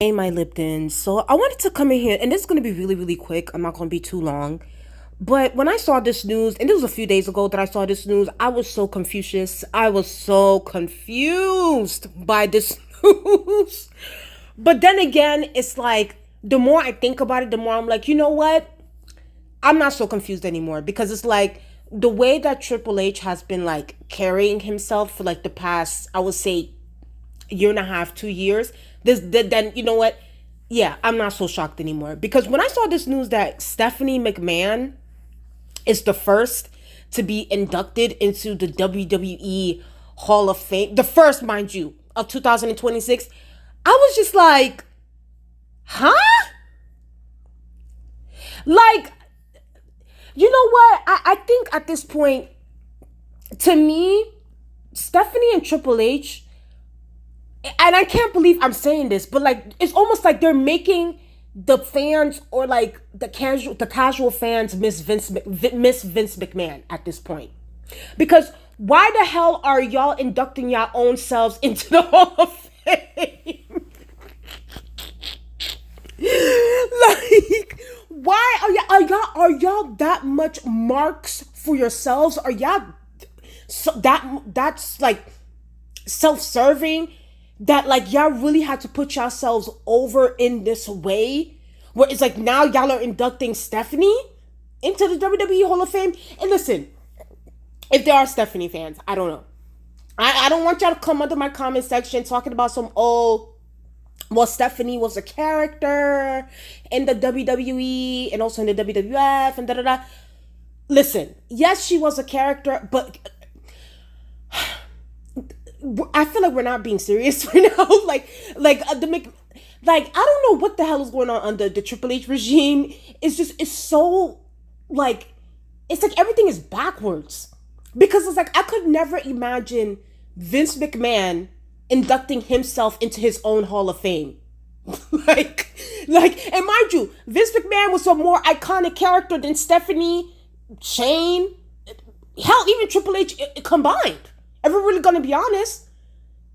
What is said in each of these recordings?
Hey, my Liptons. So I wanted to come in here, and this is going to be really, really quick. I'm not going to be too long. But when I saw this news, and it was a few days ago that I saw this news, I was so Confucius. I was so confused by this news. But then again, it's like the more I think about it, the more I'm like, you know what? I'm not so confused anymore because it's like the way that Triple H has been like carrying himself for like the past, I would say, year and a half, 2 years, then you know what? Yeah, I'm not so shocked anymore. Because when I saw this news that Stephanie McMahon is the first to be inducted into the WWE Hall of Fame, the first, mind you, of 2026, I was just like, huh? Like, you know what? I think at this point, to me, Stephanie and Triple H, and I can't believe I'm saying this, but like it's almost like they're making the fans or like the casual fans miss Vince McMahon at this point. Because why the hell are y'all inducting your own selves into the Hall of Fame? Like, why are y'all that much marks for yourselves? Are y'all so that's like self-serving, that like y'all really had to put yourselves over in this way where it's like now y'all are inducting Stephanie into the WWE Hall of Fame? And listen, if there are Stephanie fans, I don't know. I don't want y'all to come under my comment section talking about some well, Stephanie was a character in the WWE and also in the WWF and da da da. Listen, yes, she was a character, but I feel like we're not being serious right now. Like I don't know what the hell is going on under the Triple H regime. It's so like it's like everything is backwards. Because it's like I could never imagine Vince McMahon inducting himself into his own Hall of Fame. like and mind you, Vince McMahon was a more iconic character than Stephanie, Shane, hell, even Triple H combined. If we're really gonna be honest,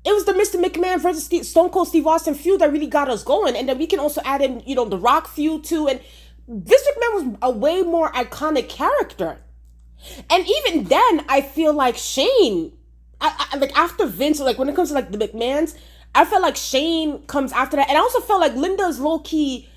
it was the Mr. McMahon versus Stone Cold Steve Austin feud that really got us going, and then we can also add in, the Rock feud too. And Vince McMahon was a way more iconic character. And even then, I feel like Shane, like after Vince, like when it comes to like the McMahons, I felt like Shane comes after that, and I also felt like Linda's low key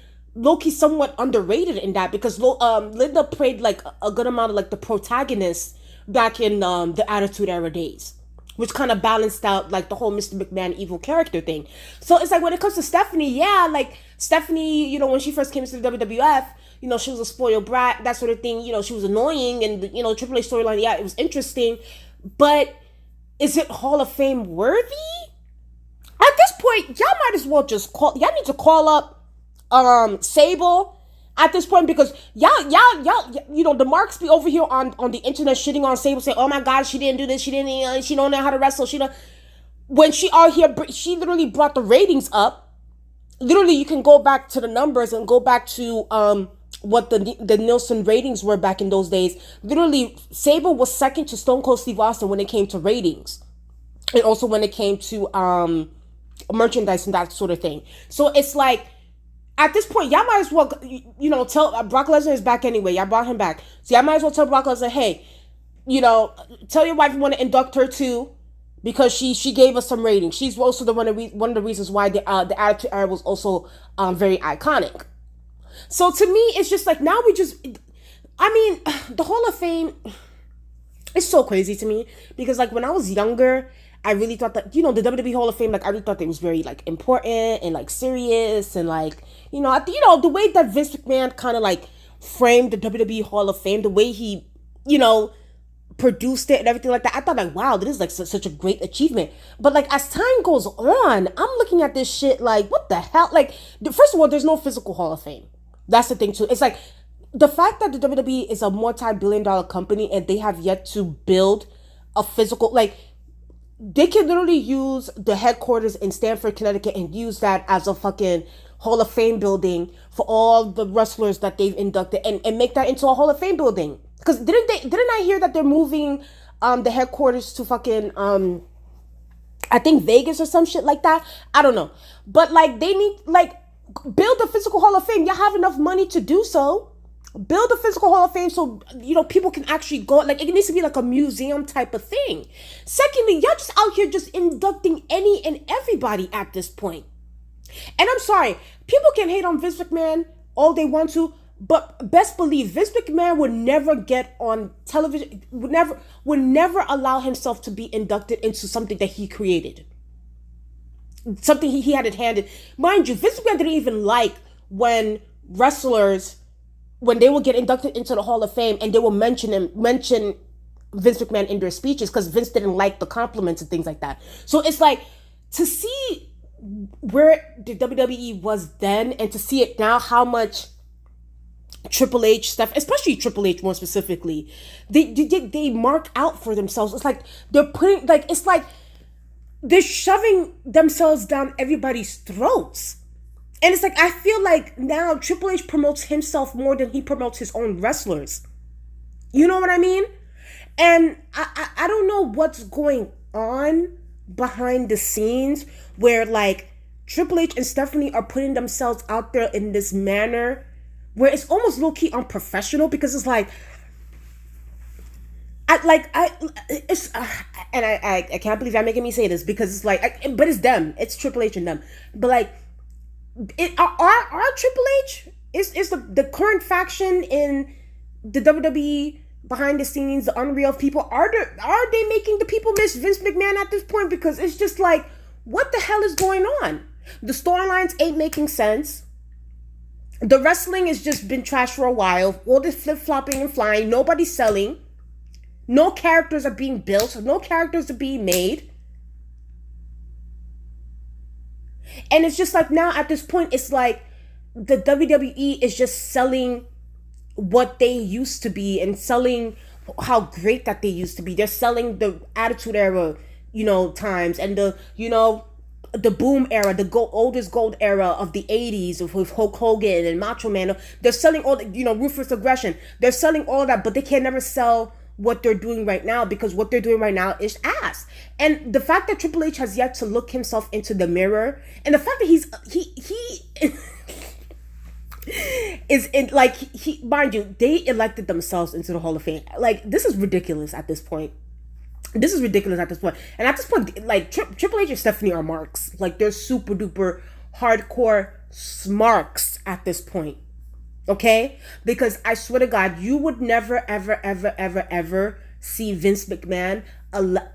somewhat underrated in that because Linda played like a good amount of like the protagonist back in the Attitude Era days, which kind of balanced out like the whole Mr. McMahon evil character thing. So it's like when it comes to Stephanie, yeah, like Stephanie, when she first came to the WWF, she was a spoiled brat, that sort of thing. She was annoying, and Triple H storyline, yeah, it was interesting, but is it Hall of Fame worthy? At this point, y'all might as well just y'all need to call up Sable at this point, because y'all, the marks be over here on the internet shitting on Sable, saying, oh my god, she didn't do this, she don't know how to wrestle, when she out here, she literally brought the ratings up. Literally, you can go back to the numbers and go back to what the Nielsen ratings were back in those days. Literally, Sable was second to Stone Cold Steve Austin when it came to ratings, and also when it came to merchandise and that sort of thing. So it's like, at this point, y'all might as well, tell Brock Lesnar is back anyway. Y'all brought him back, so y'all might as well tell Brock Lesnar, hey, tell your wife you want to induct her too, because she gave us some ratings. She's also one of the reasons why the Attitude Era was also very iconic. So to me, it's just like now the Hall of Fame is so crazy to me, because like when I was younger, I really thought that, the WWE Hall of Fame, like I really thought that it was very like important and like serious, and like, the way that Vince McMahon kind of like framed the WWE Hall of Fame, the way he, produced it and everything like that, I thought like, wow, this is like such a great achievement. But like as time goes on, I'm looking at this shit like, what the hell? Like, first of all, there's no physical Hall of Fame. That's the thing too. It's like the fact that the WWE is a multi-billion-dollar company and they have yet to build a physical, like, they can literally use the headquarters in Stamford, Connecticut, and use that as a fucking Hall of Fame building for all the wrestlers that they've inducted, and make that into a Hall of Fame building. Because didn't I hear that they're moving the headquarters to fucking I think Vegas or some shit like that. I don't know. But like they need like build a physical Hall of Fame. Y'all have enough money to do so. Build a physical Hall of Fame so people can actually go. Like it needs to be like a museum type of thing. Secondly, y'all just out here just inducting any and everybody at this point. And I'm sorry, people can hate on Vince McMahon all they want to, but best believe Vince McMahon would never get on television, would never allow himself to be inducted into something that he created. Something he had it handed. Mind you, Vince McMahon didn't even like when wrestlers, when they would get inducted into the Hall of Fame and they will mention Vince McMahon in their speeches because Vince didn't like the compliments and things like that. So it's like, to see where the WWE was then and to see it now, how much Triple H stuff, especially Triple H more specifically, they mark out for themselves. It's like they're putting, like, it's like they're shoving themselves down everybody's throats. And it's like, I feel like now Triple H promotes himself more than he promotes his own wrestlers. You know what I mean? And I don't know what's going on behind the scenes where like Triple H and Stephanie are putting themselves out there in this manner where it's almost low-key unprofessional, because it's like I can't believe I'm making me say this, because it's like but it's them, it's Triple H and them, but like our Triple H is the current faction in the WWE behind the scenes, the unreal people. Are they making the people miss Vince McMahon at this point? Because it's just like, what the hell is going on? The storylines ain't making sense. The wrestling has just been trash for a while. All this flip-flopping and flying. Nobody's selling. No characters are being built. No characters are being made. And it's just like, now at this point, it's like the WWE is just selling what they used to be and selling how great that they used to be. They're selling the Attitude Era, times, and the boom era, the oldest gold era of the 80s with Hulk Hogan and Macho Man. They're selling all the, ruthless aggression. They're selling all that, but they can never sell what they're doing right now, because what they're doing right now is ass. And the fact that Triple H has yet to look himself into the mirror, and the fact that he is in, like, mind you, they elected themselves into the Hall of Fame. Like, this is ridiculous at this point. And at this point, like, Triple H and Stephanie are marks. Like, they're super duper hardcore smarks at this point. Okay? Because I swear to God, you would never, ever, ever, ever, ever see Vince McMahon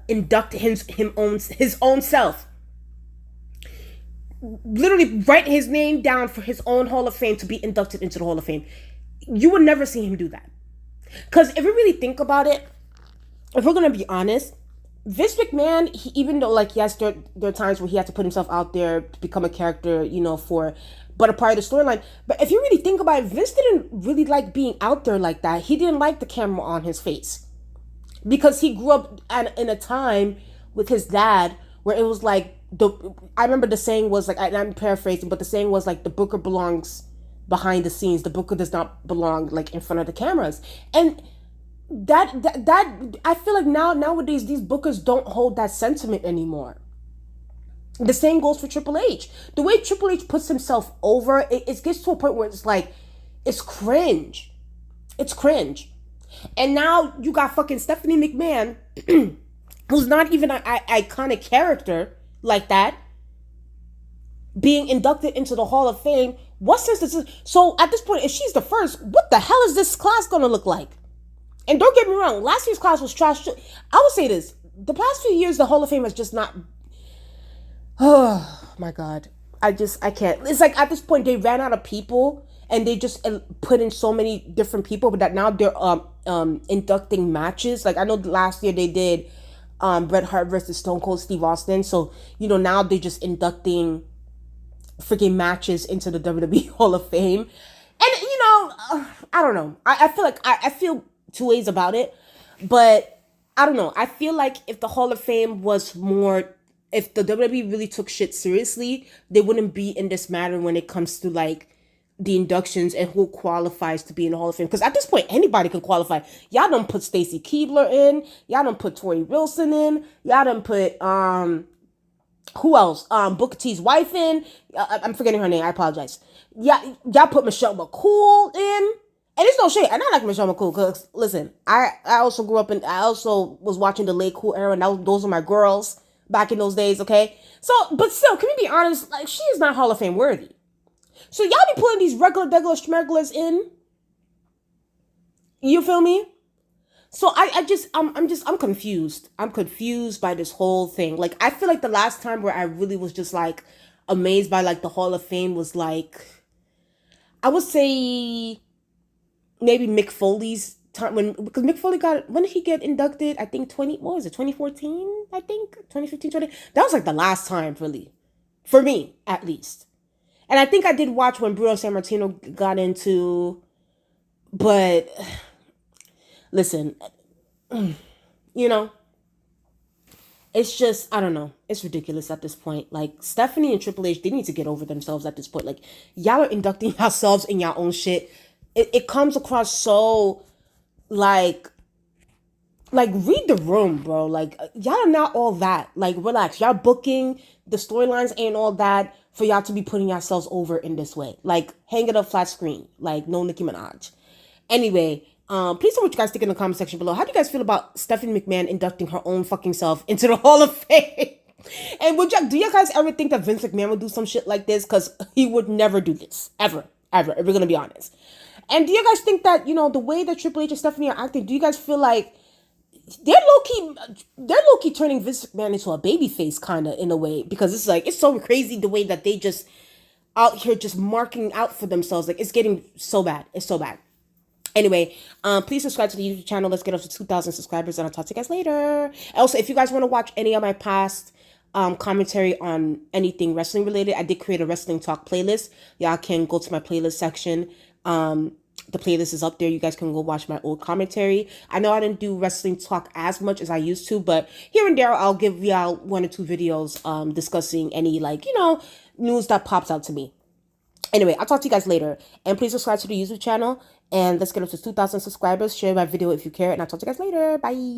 induct his own self. Literally write his name down for his own Hall of Fame to be inducted into the Hall of Fame. You would never see him do that. Because if we really think about it, if we're going to be honest, Vince McMahon, even though, like, yes, there are times where he had to put himself out there to become a character, but a part of the storyline. But if you really think about it, Vince didn't really like being out there like that. He didn't like the camera on his face. Because he grew up in a time with his dad where it was like, I remember the saying was like, I'm paraphrasing, but the saying was like, the booker belongs behind the scenes. The booker does not belong like in front of the cameras. And that I feel like nowadays these bookers don't hold that sentiment anymore. The same goes for Triple H. The way Triple H puts himself over, it gets to a point where it's like, it's cringe. It's cringe. And now you got fucking Stephanie McMahon, who's not even an iconic character like that, being inducted into the Hall of Fame. What sense does this? So at this point, if she's the first, what the hell is this class gonna look like? And don't get me wrong, last year's class was trash. I will say this: the past few years, the Hall of Fame has just not. Oh my God, I can't. It's like at this point they ran out of people, and they just put in so many different people, but that now they're inducting matches. Like I know last year they did Bret Hart versus Stone Cold Steve Austin. So now they're just inducting freaking matches into the WWE Hall of Fame, and I don't know. I feel like I feel two ways about it, but I don't know. I feel like if the Hall of Fame was more, if the WWE really took shit seriously, they wouldn't be in this matter when it comes to like the inductions and who qualifies to be in the Hall of Fame. Because at this point, anybody can qualify. Y'all done put Stacy Keibler in. Y'all done put Tori Wilson in. Y'all done put Who else? Booker T's wife in. I'm forgetting her name. I apologize. Yeah, y'all put Michelle McCool in. And it's no shade. And I like Michelle McCool because listen, I also grew up in. I also was watching the late cool era, and those are my girls back in those days. Okay, so but still, can we be honest? Like she is not Hall of Fame worthy. So y'all be putting these regular schmegglers in. You feel me? So I'm confused. I'm confused by this whole thing. Like I feel like the last time where I really was just like amazed by like the Hall of Fame was like I would say maybe Mick Foley's time because Mick Foley got when did he get inducted? I think 2014, I think 2015, 20. That was like the last time really. For me, at least. And I think I did watch when Bruno Sammartino got into but listen, you know, it's just I don't know. It's ridiculous at this point. Like Stephanie and Triple H, they need to get over themselves at this point. Like y'all are inducting yourselves in your own shit. It comes across so like read the room, bro. Like y'all are not all that. Like relax. Y'all booking the storylines ain't all that for y'all to be putting yourselves over in this way. Like hang it up flat screen. Like no Nicki Minaj. Anyway, please tell what you guys think in the comment section below. How do you guys feel about Stephanie McMahon inducting her own fucking self into the Hall of Fame? And do you guys ever think that Vince McMahon would do some shit like this? Because he would never do this. Ever. Ever. If we're going to be honest. And do you guys think that, the way that Triple H and Stephanie are acting, do you guys feel like they're low-key turning Vince McMahon into a baby face kind of in a way? Because it's so crazy the way that they just out here just marking out for themselves. Like it's getting so bad. It's so bad. Anyway, please subscribe to the YouTube channel. Let's get up to 2,000 subscribers, and I'll talk to you guys later. Also, if you guys want to watch any of my past commentary on anything wrestling related, I did create a wrestling talk playlist. Y'all can go to my playlist section. The playlist is up there. You guys can go watch my old commentary. I know I didn't do wrestling talk as much as I used to, but here and there, I'll give y'all 1 or 2 videos discussing any news that pops out to me. Anyway, I'll talk to you guys later. And please subscribe to the YouTube channel. And let's get up to 2,000 subscribers. Share my video if you care. And I'll talk to you guys later. Bye.